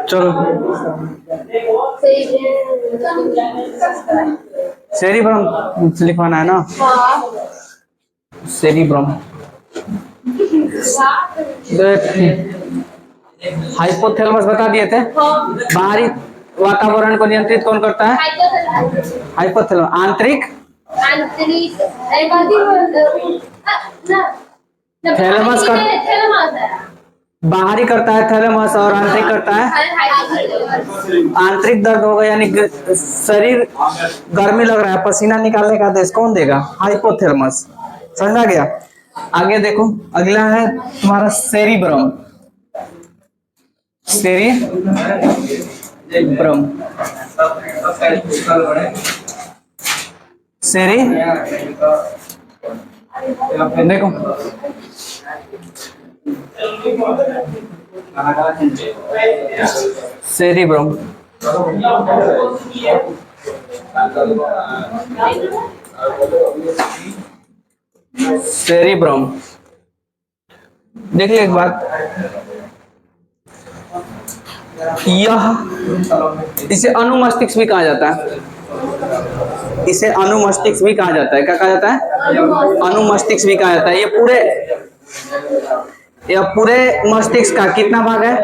चलो, सेरिब्रम लिखवाना है ना। सेरिब्रम, हाइपोथैलेमस बता दिए थे। बाहरी वातावरण को नियंत्रित कौन करता है? हाइपोथैलेमस। आंतरिक थैलेमस का बाहरी करता है थैलेमस, और आंतरिक करता है। आंतरिक दर्द होगा यानी शरीर गर्मी लग रहा है, पसीना निकालने का आदेश कौन देगा? हाइपोथैलेमस। समझ गया? आगे देखो, अगला है तुम्हारा सेरिब्रम। सेरिब्रम, सेरी देखो, सेरिब्रम, सेरिब्रम। देखिए एक बात, यह इसे अनुमस्तिष्क भी कहा जाता है। इसे अनुमस्तिष्क भी कहा जाता है। क्या कहा जाता है? अनुमस्तिष्क भी कहा जाता है। यह पूरे मस्तिष्क का कितना भाग है?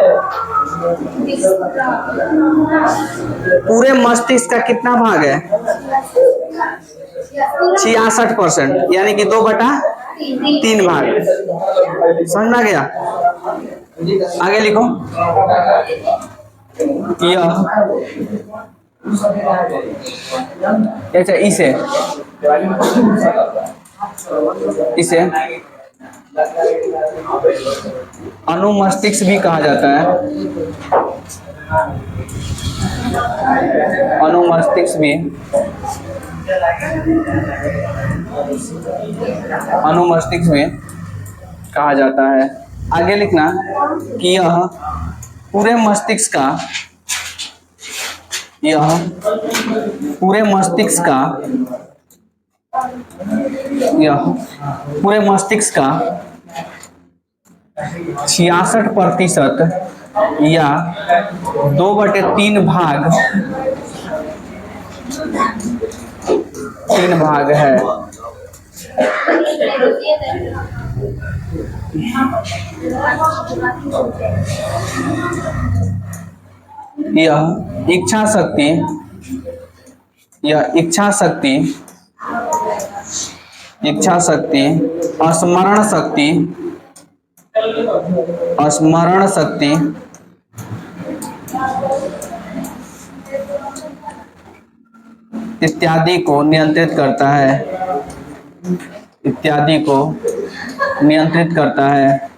पूरे मस्तिष्क का कितना भाग है? 66%, यानी कि 2/3 भाग। समझ में आ गया? आगे लिखो, यह अच्छा, इसे अनुमस्तिष्क भी कहा जाता है। अनुमस्तिष्क भी, अनुमस्तिष्क भी कहा जाता है। आगे लिखना कि यह पूरे मस्तिष्क का, यह पूरे मस्तिष्क का, यह पूरे मस्तिष्क का 66% या 2/3 भाग, 3 भाग है। यह इच्छा शक्ति, यह इच्छा शक्ति, इच्छा शक्ति, स्मरण शक्ति, स्मरण शक्ति, इत्यादि को नियंत्रित करता है। इत्यादि को नियंत्रित करता है।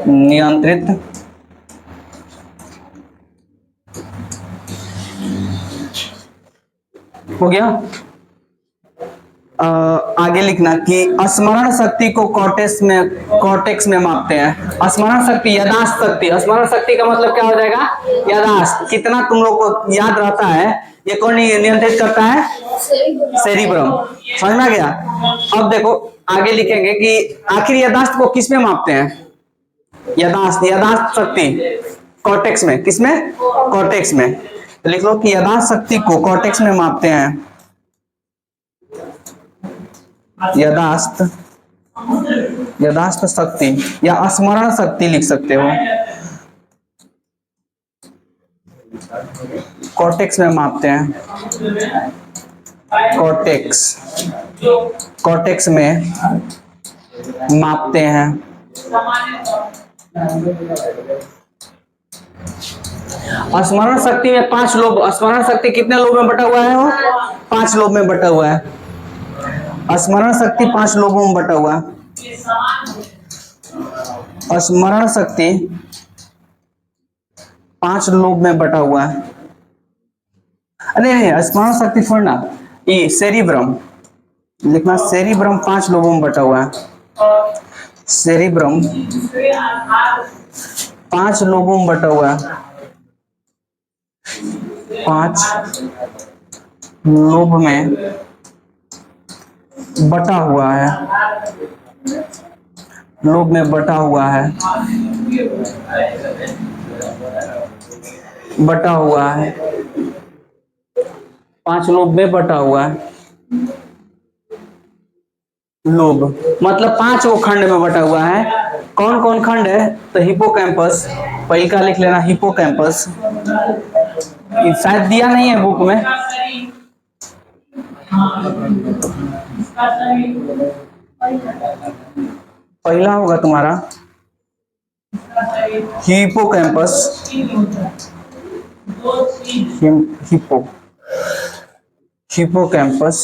नियंत्रित हो गया। आगे लिखना कि स्मरण शक्ति को कॉर्टेक्स में मापते हैं। स्मरण शक्ति, यादाश्त शक्ति। स्मरण शक्ति का मतलब क्या हो जाएगा? यादाश्त, कितना तुम लोग को याद रहता है, ये कौन नियंत्रित करता है? सेरिब्रम। समझ में आ गया? अब देखो आगे लिखेंगे कि आखिर यादाश्त को किस में मापते हैं? यादाश्त शक्ति कॉर्टेक्स में। किसमें? कॉर्टेक्स में। तो लिख लो कि यादाश्त शक्ति को कॉर्टेक्स में मापते हैं। यादाश्त शक्ति या स्मरण शक्ति लिख सकते हो, कॉर्टेक्स में मापते हैं। कॉर्टेक्स में मापते हैं। स्मरण शक्ति में 5 लोब। स्मरण शक्ति कितने लोब में बटा हुआ है? वो 5 लोब में बटा हुआ है। स्मरण शक्ति 5 लोगों में बटा हुआ है। स्मरण शक्ति 5 लोब में बटा हुआ है। अरे स्मरण शक्ति छोड़ना, ये सेरिब्रम लिखना। सेरिब्रम 5 लोगों में बटा हुआ है। सेरिब्रम 5 लोगों में बटा हुआ है। 5 लोब में बटा हुआ है, लोब में बटा हुआ है, बटा हुआ है, 5 लोब में बटा हुआ है। लोब मतलब 5 वो खंड में बटा हुआ है। कौन कौन खंड है? तो हिपोकैम्पस, पहले का लिख लेना, हिपोकैम्पस। शायद दिया नहीं है बुक में। पहला होगा तुम्हारा हिपोकैम्पस, हिपो हिपोकैम्पस,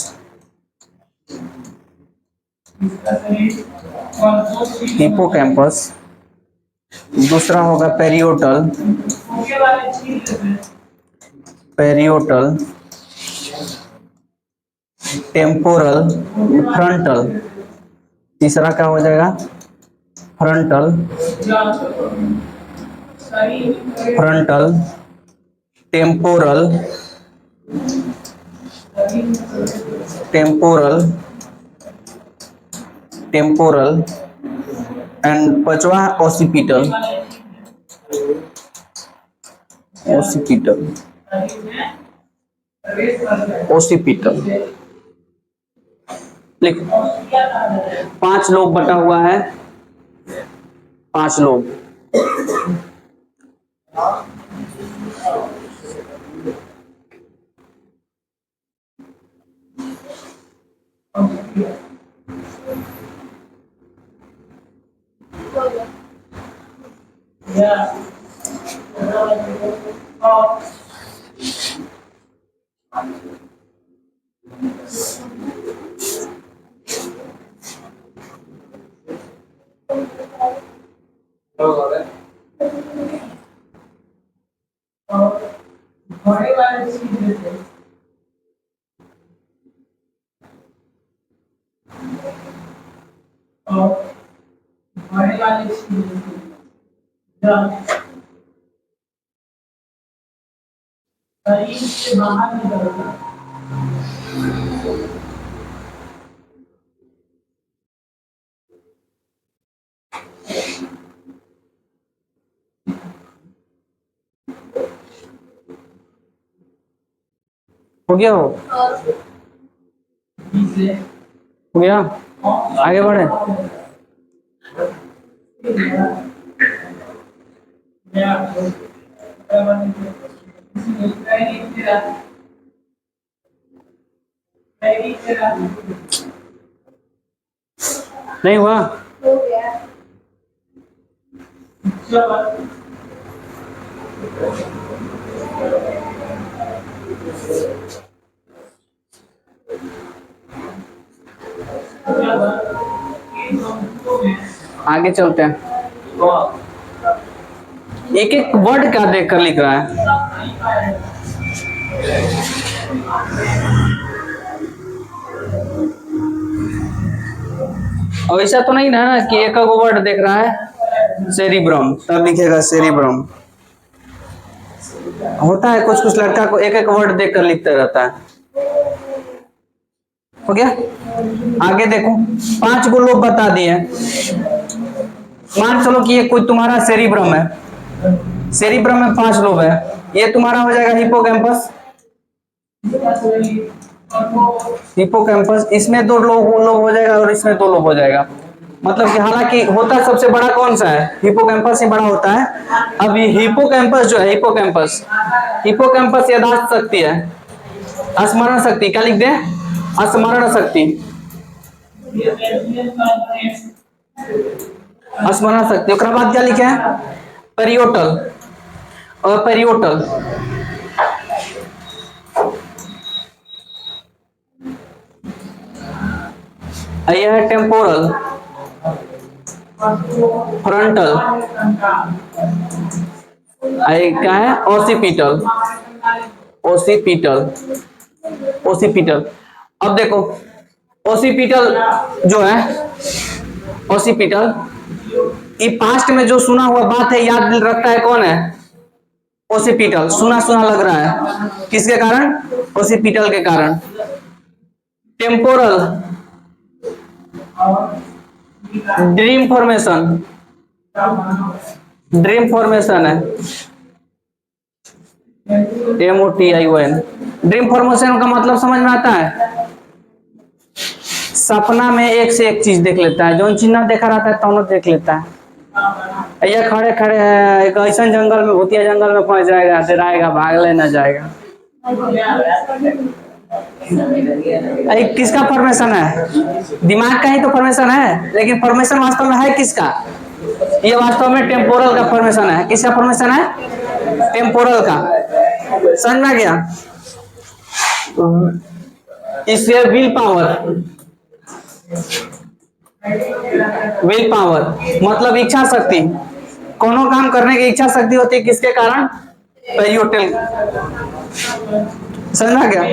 हिपोकैम्पस। दूसरा होगा पेरियोटल, पेरियोटल, टेम्पोरल, फ्रंटल। तीसरा क्या हो जाएगा? Frontal, frontal, temporal, temporal, temporal and पांचवा ओसिपिटल, ओसिपिटल, ओसिपिटल। लिखो 5 लोग बटा हुआ है, 5 लोग। हो गया? हो गया? आगे बढ़े। नहीं हुआ? आगे चलते हैं। एक एक वर्ड क्या देखकर लिख रहा है? और ऐसा तो नहीं ना कि एक वर्ड देख रहा है सेरिब्रम, तब लिखेगा सेरिब्रम। होता है कुछ कुछ लड़का को एक एक वर्ड देखकर लिखता रहता है। हो गया? आगे देखो, 5 गो लोग बता दिए। मान चलो कि ये कोई तुम्हारा सेरिब्रम है, सेरिब्रम में 5 लोब है। ये तुम्हारा हो जाएगा हिपोकैम्पस, हिपोकैम्पस। इसमें 2 लोब हो जाएगा और इसमें 2 लोब हो जाएगा। मतलब कि हालांकि होता सबसे बड़ा कौन सा है? हिपोकैम्पस ही बड़ा होता है। अब ये हिपोकैम्पस जो है, हिपोकैम्पस, हिपोकैम्पस याददाश्त शक्ति है, स्मरण शक्ति। क्या लिख दे? स्मरण शक्ति, स्मरण शक्ति। उसके बाद क्या लिखे हैं? पेरियोटल, और पेरियोटल, यह है टेम्पोरल, फ्रंटल, क्या है? Occipital, occipital, occipital. अब देखो ओसिपिटल जो है, ओसिपिटल, ये पास्ट में जो सुना हुआ बात है याद रखता है कौन है? ओसिपिटल, सुना सुना लग रहा है, किसके कारण? ओसिपिटल के कारण। Temporal, dream formation, dream formation है, MOTION। ड्रीम फॉर्मेशन का मतलब समझ में आता है? सपना में एक से एक चीज देख लेता है, जो चीज ना देखा रहता है तो देख लेता है। ये खड़े खड़े है एक ऐसा जंगल में, भूतिया जंगल में पहुंच जाएगा, डराएगा, भाग लेना जाएगा। किसका फॉर्मेशन है? दिमाग का ही तो फॉर्मेशन है, लेकिन फॉर्मेशन वास्तव में है किसका? ये वास्तव में टेम्पोरल का फॉर्मेशन है। किसका फॉर्मेशन है? टेम्पोरल का। समझ में आ गया? इससे विल पावर, विल पावर मतलब इच्छा शक्ति। कोनो काम करने की इच्छा शक्ति होती है किसके कारण? पेरियोटल। समझ में आ गया?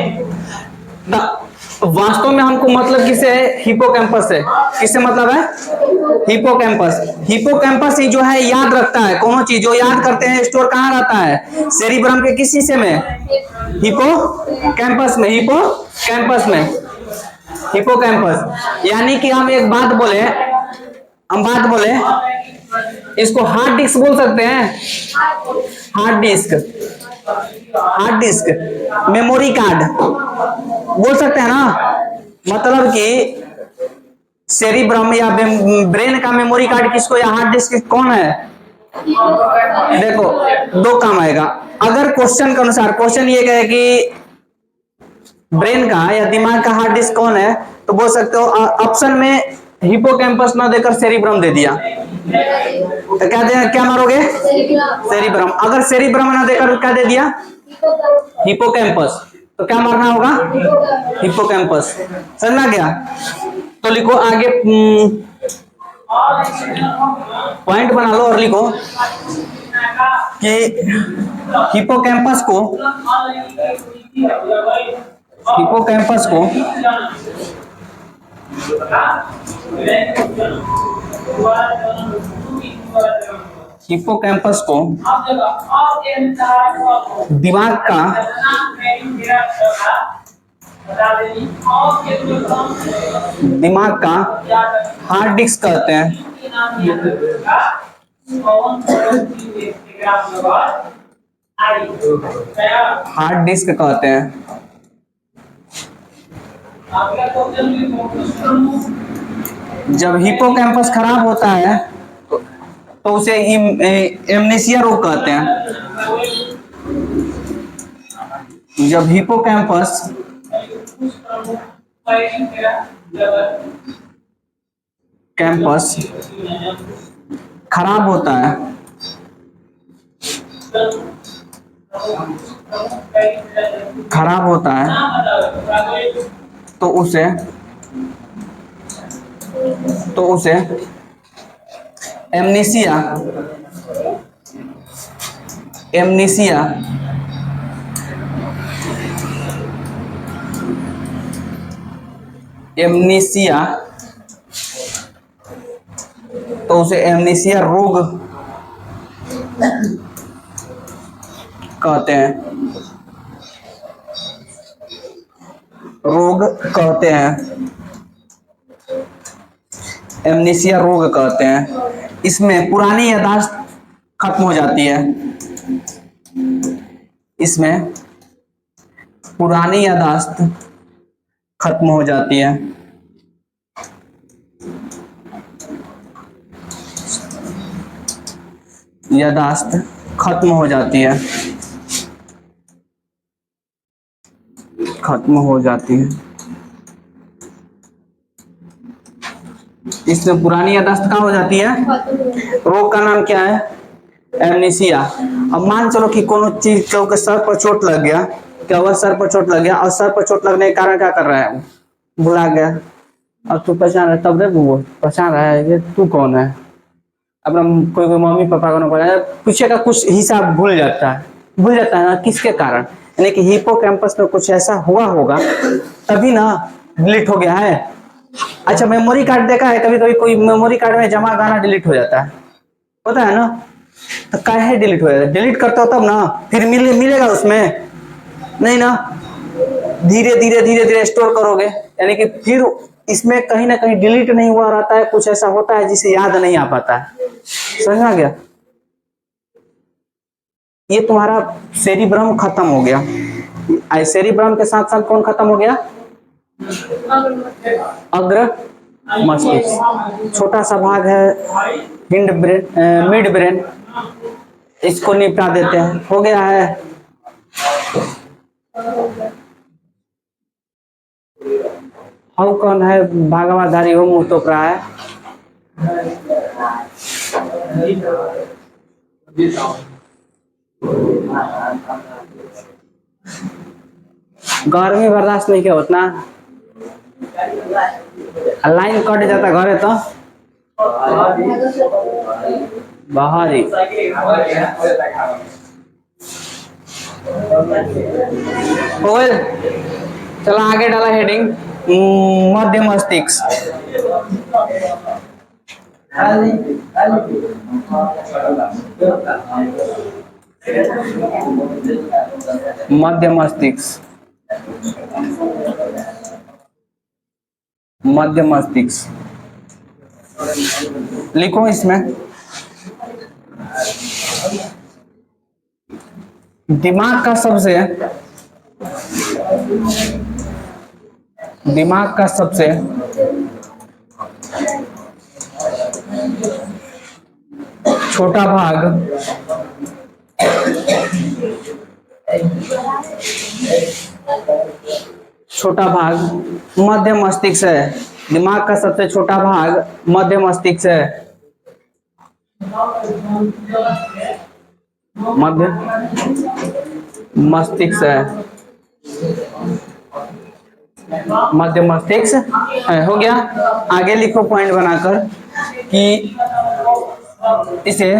वास्तव में हमको मतलब किससे है? हिपोकैम्पस से। किससे मतलब है? हिपोकैम्पस। हिपोकैम्पस ही जो है याद रखता है, कोनो चीज जो याद करते हैं स्टोर कहाँ रहता है? सेरिब्रम के किस हिस्से में? हिपोकैम्पस में। हिपोकैम्पस में, हिपोकैम्पस। यानी कि हम एक बात बोले, हम बात बोले, इसको हार्ड डिस्क बोल सकते हैं। Hard disk, hard disk, memory card बोल सकते हैं ना। मतलब कि सेरिब्रम या ब्रेन का मेमोरी कार्ड किसको, या हार्ड डिस्क कौन है? देखो, दो काम आएगा। अगर क्वेश्चन के अनुसार, क्वेश्चन ये कहे कि ब्रेन का या दिमाग का हार्ड डिस्क कौन है, तो बोल सकते हो ऑप्शन में हिपोकैम्पस ना देकर सेरिब्रम दे दिया, तो क्या दे, क्या मारोगे? सेरिब्रम। अगर सेरिब्रम ना देकर क्या दे दिया? हिपोकैम्पस, तो क्या मारना होगा? हिपोकैम्पस। समझ गया? तो लिखो आगे, पॉइंट बना लो और लिखो कि हिपोकैम्पस को, हिपोकैम्पस को हिपोकैम्पस को दिमाग का हार्ड डिस्क कहते हैं। हार्ड डिस्क कहते हैं। जब हिपोकैम्पस खराब होता है तो उसे एमनेसिया रोग कहते हैं। जब हिपोकैम्पस खराब होता है तो उसे एमनेसिया रोग कहते हैं। एमनेसिया रोग कहते हैं। इसमें पुरानी याददाश्त खत्म हो जाती है। इसमें पुरानी याददाश्त खत्म हो जाती है। याददाश्त खत्म हो जाती है। इसमें पुरानी याददाश्त कहाँ हो जाती है? रोग का नाम क्या है? एमनेसिया। अब मान चलो कि कोनो चीज के सर पर चोट लग गया, क्या हुआ? सर पर चोट लग गया, और सर पर चोट लगने के कारण क्या कर रहा है? भुला गया। अब तू पहचान रहा है, तब रे वो पहचान रहा है, ये तू कौन है? अपना कोई मम्मी पापा का पीछे का कुछ हिसाब भूल जाता है ना। किसके कारण? यानी कि हिपोकैम्पस में कुछ ऐसा हुआ होगा तभी ना डिलीट हो गया है। अच्छा, मेमोरी कार्ड देखा है कभी कभी? कोई मेमोरी कार्ड में जमा गाना डिलीट हो जाता है, पता है ना? तो काहे डिलीट होएगा? डिलीट करते हो तब ना, फिर मिलेगा उसमें नहीं ना। धीरे धीरे धीरे धीरे स्टोर करोगे, यानी कि फिर इसमें कहीं ना कहीं डिलीट नहीं हुआ रहता है, कुछ ऐसा होता है जिसे याद नहीं आ पाता है। समझ में आ गया? ये तुम्हारा सेरिब्रम खत्म हो गया। सेरिब्रम के साथ साथ कौन खत्म हो गया? अग्र मस्तिष्क, छोटा सा भाग है हिंड ब्रेन, मिड ब्रेन, इसको निपटा देते हैं। हो गया है। हाउ कौन है भागवाधारी हो, मुंह तोप रहा है। गर्मी बर्दाश्त नहीं किया उतना, लाइन कट जाता घरे तो बाहर ही। चलो आगे डाला हेडिंग मध्य मस्तिष्क। मध्य मस्तिष्क, मध्य मस्तिष्क लिखो इसमें। दिमाग का सबसे छोटा भाग मध्य मस्तिष्क है। दिमाग का सबसे छोटा भाग मध्य मस्तिष्क है। मध्य मस्तिष्क है, मध्य मस्तिष्क है। हो गया। आगे लिखो पॉइंट बनाकर कि इसे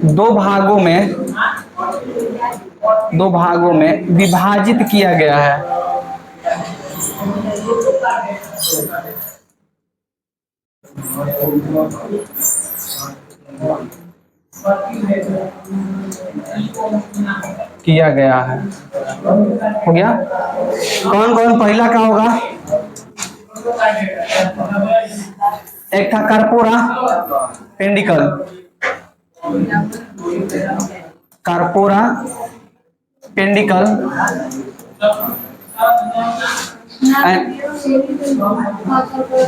दो भागों में विभाजित किया गया है। हो गया। कौन कौन? पहला क्या होगा? एक था कार्पोरा पेंडिकल, कार्पोरा पेंडिकल,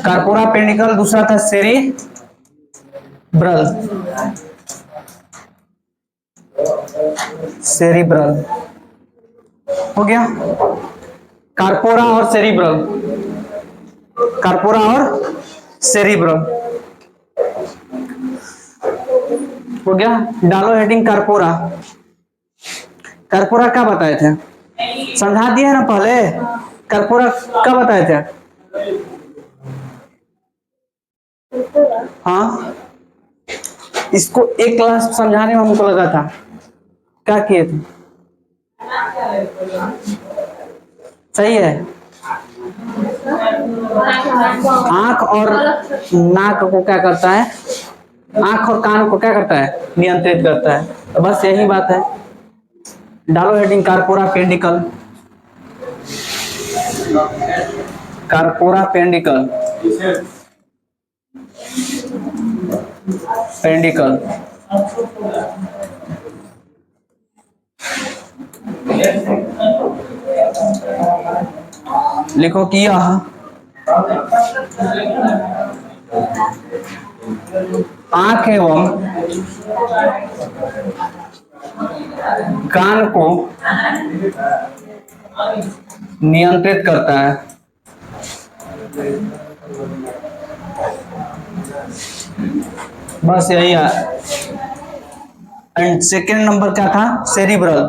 कार्पोरा पेंडिकल। दूसरा था सेरिब्रल, सेरिब्रल। हो गया। कार्पोरा और सेरिब्रल, कार्पोरा और सेरिब्रल। हो गया। डालो हेडिंग कार्पोरा। कार्पोरा क्या बताए थे? समझा दिया ना पहले। कार्पोरा क्या बताए थे? हाँ, इसको एक क्लास समझाने में हमको लगा था। क्या किए थे? सही है। आंख और नाक को क्या करता है? आंख और कान को क्या करता है? नियंत्रित करता है। तो बस यही बात है। डालो हेडिंग कार्पोरा पेंडिकल, कार्पोरा पेंडिकल, पेंडिकल। लिखो कि यह आंख एवं कान को नियंत्रित करता है। बस यही है। एंड सेकेंड नंबर क्या था? Cerebral,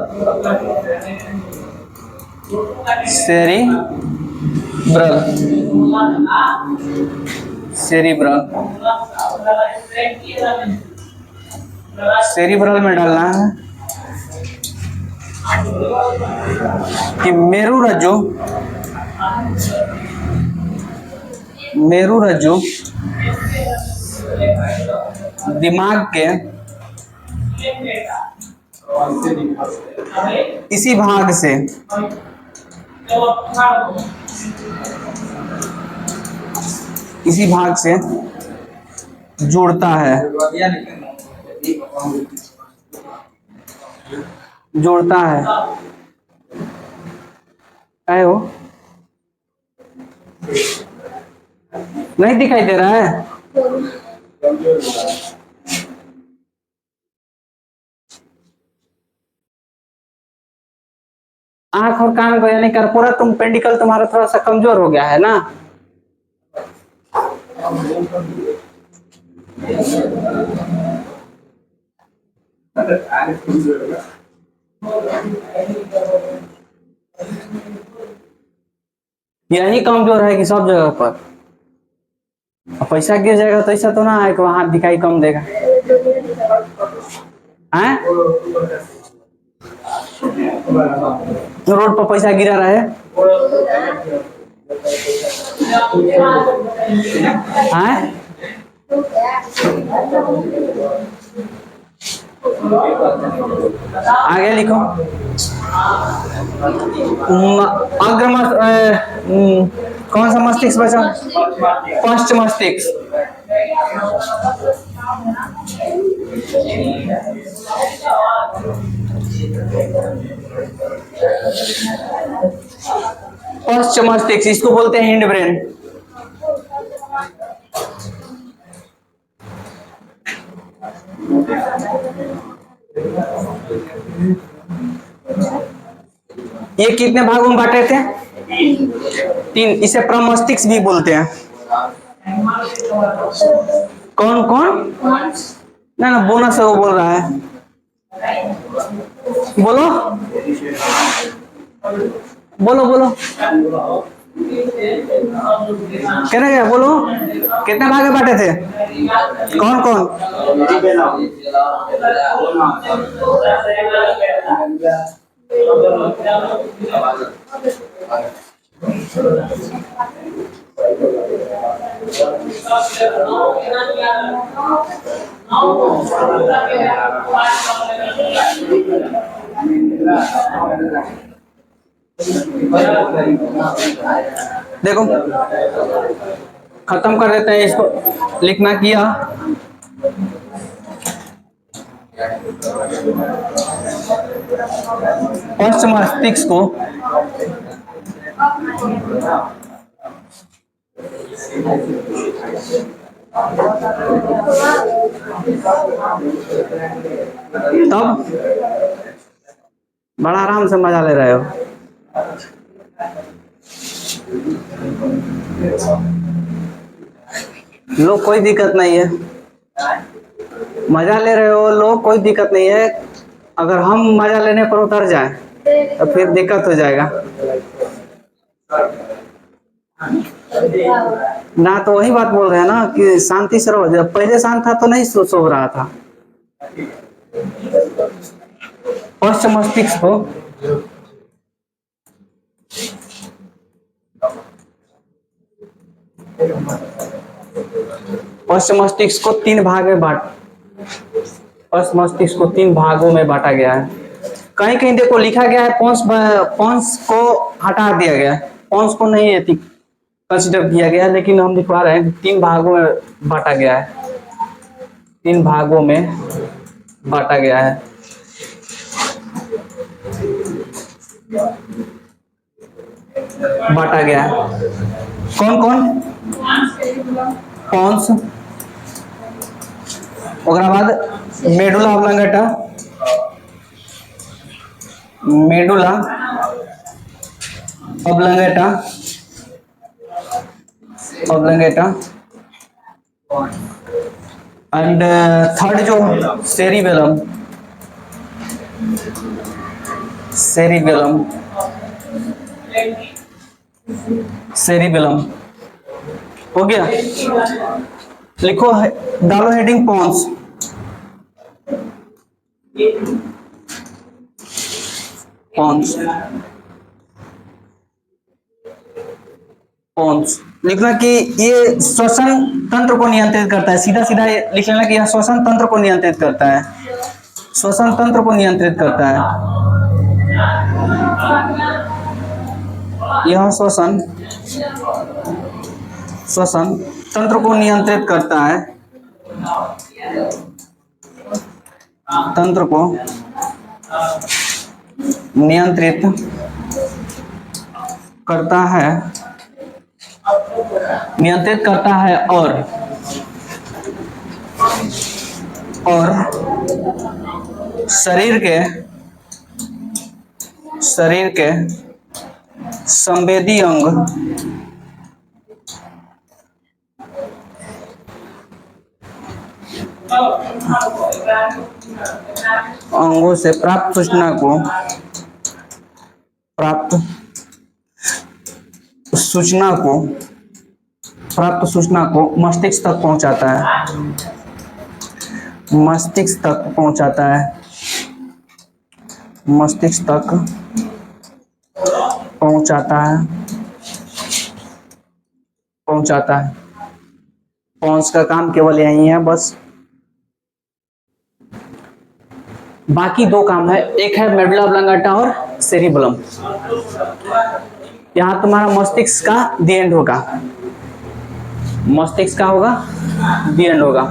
cerebral, cerebral. सेरिब्रल में डालना है कि मेरुरज्जु दिमाग के इसी भाग से जुड़ता है, जोड़ता है। क्या हो, नहीं दिखाई दे रहा है? आंख और कान को यानी कर्पोरा तुम पेंडिकल तुम्हारा थोड़ा सा कमजोर हो गया है ना। यही कमजोर है कि सब जगह पर? पैसा गिर जाएगा तो ऐसा तो ना है कि वहां दिखाई कम देगा है? तो रोड पर पैसा गिरा रहा है आगे लिखो। कौन सा मस्तिष्क बचा? पश्च मस्तिष्क। पश्च मस्तिष्क इसको बोलते हैं हिंड ब्रेन। ये कितने भागों में बांटे थे? 3। इसे प्रमस्तिष्क भी बोलते हैं। कौन कौन? ना ना बोनस है वो बोल रहा है। बोलो बोलो बोलो कहना क्या? बोलो कितने भाग में बांटे थे? कौन कौन? देखो खत्म कर देते हैं इसको। लिखना किया पश्च मस्तिष्क को तब बड़ा आराम से मजा ले रहे हो। लो कोई दिक्कत नहीं है, मजा ले रहे हो लो, कोई दिक्कत नहीं है। अगर हम मजा लेने पर उतर जाए तो फिर दिक्कत हो जाएगा ना। तो वही बात बोल रहे हैं ना कि शांति से रहो। जब पहले शांत था तो नहीं सो रहा था। पश्च मस्तिष्क को पश्च मस्तिष्क को 3 भाग में पश्च मस्तिष्क को 3 भागों में बांटा गया है। कहीं कहीं देखो लिखा गया है पोन्स को हटा दिया गया है, पोन्स को नहीं कंसिडर किया गया है, लेकिन हम लिखवा रहे हैं 3 भागों में बांटा गया है। 3 भागों में बांटा गया है। बांटा गया है कौन कौन? पोन्स, ओकरा बाद medulla oblongata, medulla oblongata, oblongata and third जो सेरिबेलम, सेरिबेलम, सेरिबेलम हो गया। लिखो डालो हेडिंग पोन्स। पोन्स पोन्स। लिखना कि ये श्वसन तंत्र को नियंत्रित करता है, सीधा सीधा लिख लेना कि यह श्वसन तंत्र को नियंत्रित करता है, श्वसन तंत्र को नियंत्रित करता है। यह श्वसन तंत्र को नियंत्रित करता है, तंत्र को नियंत्रित करता है, नियंत्रित करता है और शरीर के संवेदी अंगों से प्राप्त सूचना को मस्तिष्क तक पहुंचाता है, मस्तिष्क तक पहुंचाता है, मस्तिष्क तक पहुंचाता है। पॉन्स का काम केवल यही है बस। बाकी दो काम है, एक है मेडुला ऑब्लांगेटा और सेरिबेलम। यहां तुम्हारा मस्तिष्क का द एंड होगा, मस्तिष्क का होगा द एंड होगा।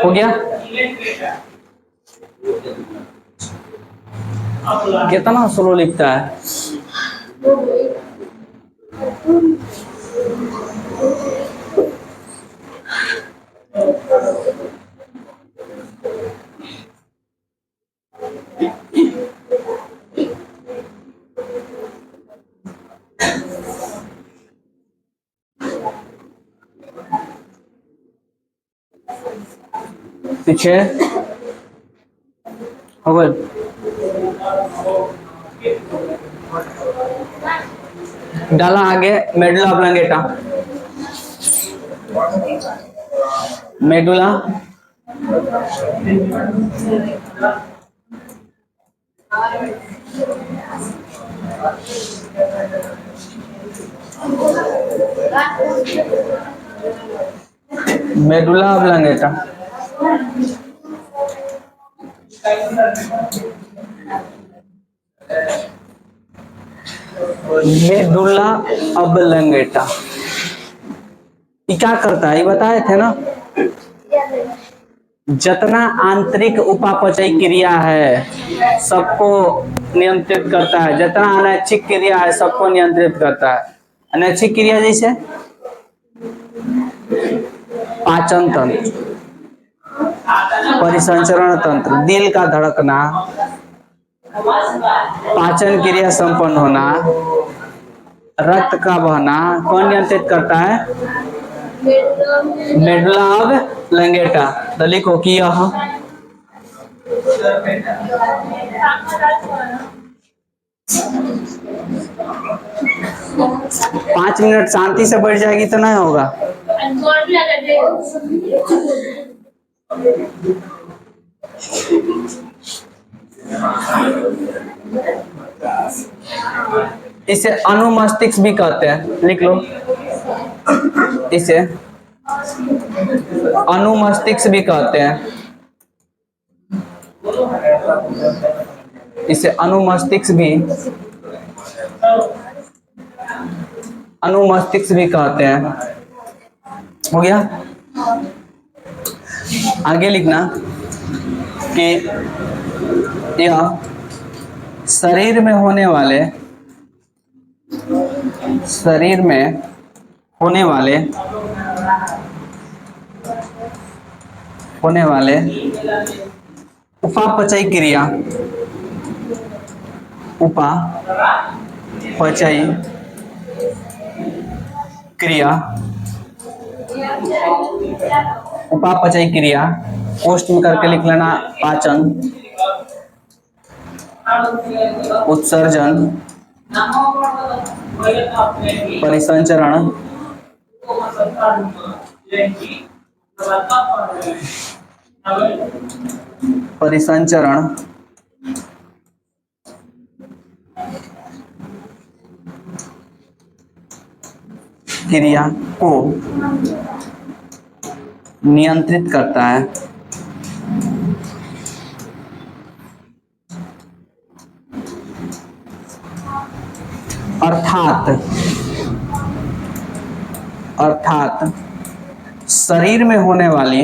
हो गया? कितना स्लो लिखता है। पीछे हो गए। डाला आगे medulla oblongata, medulla medulla oblongata, medulla oblongata ये क्या करता है, ये बताए थे ना। जितना आंतरिक उपापचयी क्रिया है सबको नियंत्रित करता है, जितना अनैच्छिक क्रिया है सबको नियंत्रित करता है। अनैच्छिक क्रिया जैसे पाचन तंत्र, परिसंचरण तंत्र, दिल का धड़कना, पाचन क्रिया संपन्न होना, रक्त का बहना कौन नियंत्रित करता है? Medulla oblongata. तो लिखो कि यह 5 मिनट शांति से बैठ जाएगी तो नहीं होगा। इसे अनुमस्तिष्क भी कहते हैं, लिख लो। इसे अनुमस्तिष्क भी कहते हैं, इसे अनुमस्तिष्क भी कहते हैं। हो गया? आगे लिखना कि यह शरीर में होने वाले उपापचयी क्रिया पोस्ट में करके लिख लेना। पाचन, उत्सर्जन, परिसंचरण, परिसंचरण क्रिया को नियंत्रित करता है। अर्थात शरीर में होने वाली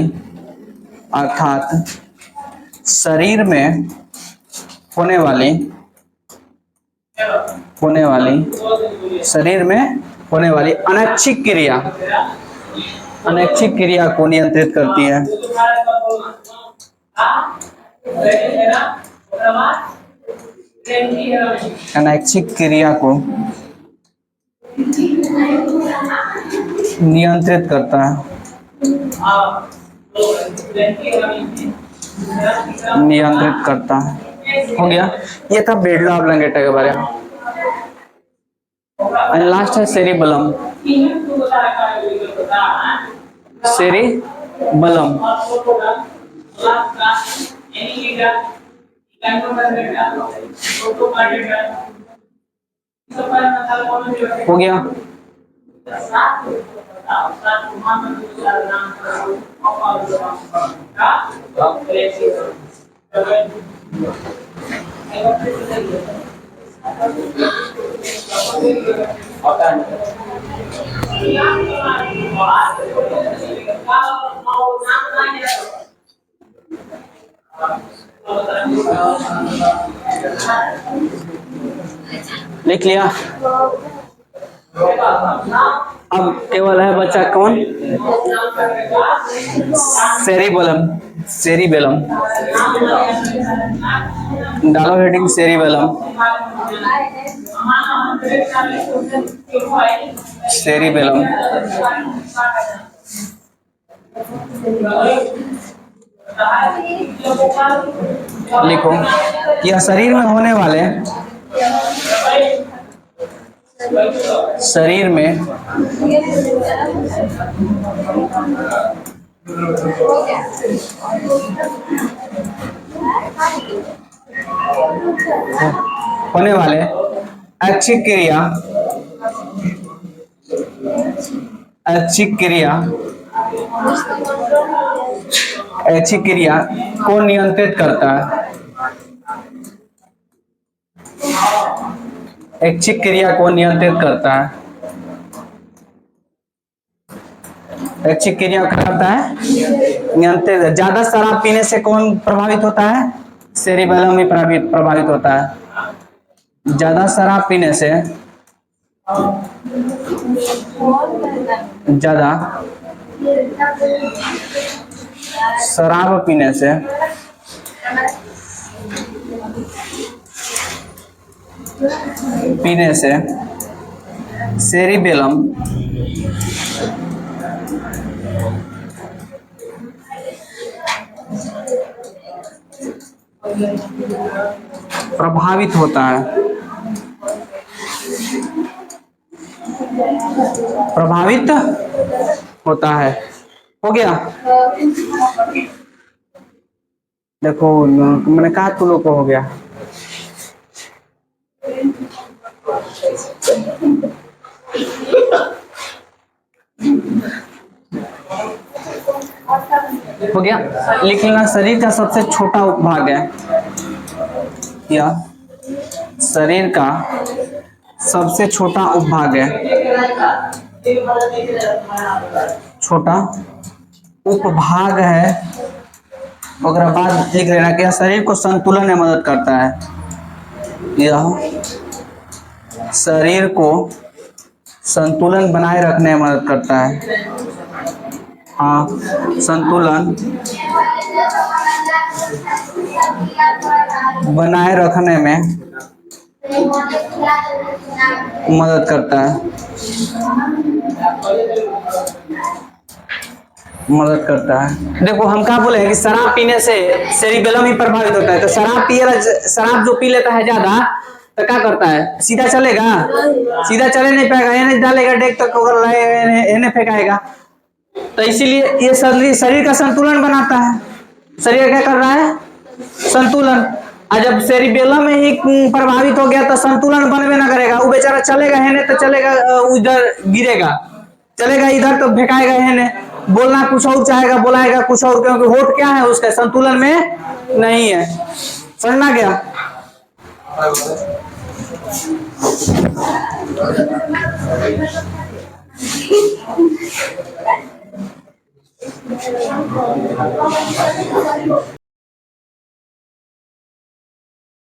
अनैच्छिक क्रिया को नियंत्रित करती है। अनैच्छिक क्रिया को नियंत्रित करता है। हो गया, ये था बेडला ऑब्लांगेटा के बारे में। एंड लास्ट है सेरिबेलम। हो गया। लिख लिया। अब केवल है बच्चा कौन? सेरिबेलम। डालो हेडिंग सेरिबेलम। लिखो, यह शरीर में होने वाले ऐच्छिक क्रिया को नियंत्रित करता है। ऐच्छिक क्रिया को नियंत्रित करता है। नियंत्रित। ज्यादा शराब पीने से कौन प्रभावित होता है? सेरिबेलम ही प्रभावित होता है। ज्यादा शराब पीने से सेरिबेलम प्रभावित होता है। हो गया। देखो मैंने कहा तुम लोग को हो गया। हो गया। लिख लेना, शरीर का सबसे छोटा उपभाग है, या शरीर का सबसे छोटा उपभाग है, छोटा उपभाग है। अगर बात लिख लेना कि शरीर को संतुलन में मदद करता है। यह शरीर को संतुलन बनाए रखने में मदद करता है। हाँ, संतुलन बनाए रखने में मदद करता है। देखो हम क्या बोले हैं कि शराब पीने से सेरिबेलम ही प्रभावित होता है। तो शराब जो पी लेता है ज्यादा, तो क्या करता है, सीधा चलेगा? सीधा चले नहीं पाएगा, एने डालेगा डेक तक एने फेंकाएगा। तो इसीलिए ये शरीर का संतुलन बनाता है। शरीर क्या कर रहा है? संतुलन। और जब सेरिबेलम में ही प्रभावित हो गया तो संतुलन बनवे ना करेगा, वो बेचारा चलेगा हेने तो चलेगा, उधर गिरेगा, चलेगा इधर तो फेंकाएगा हेने, बोलना कुछ और चाहेगा, बोलाएगा कुछ और, क्योंकि होठ क्या है उसका संतुलन में नहीं है। समझना गया?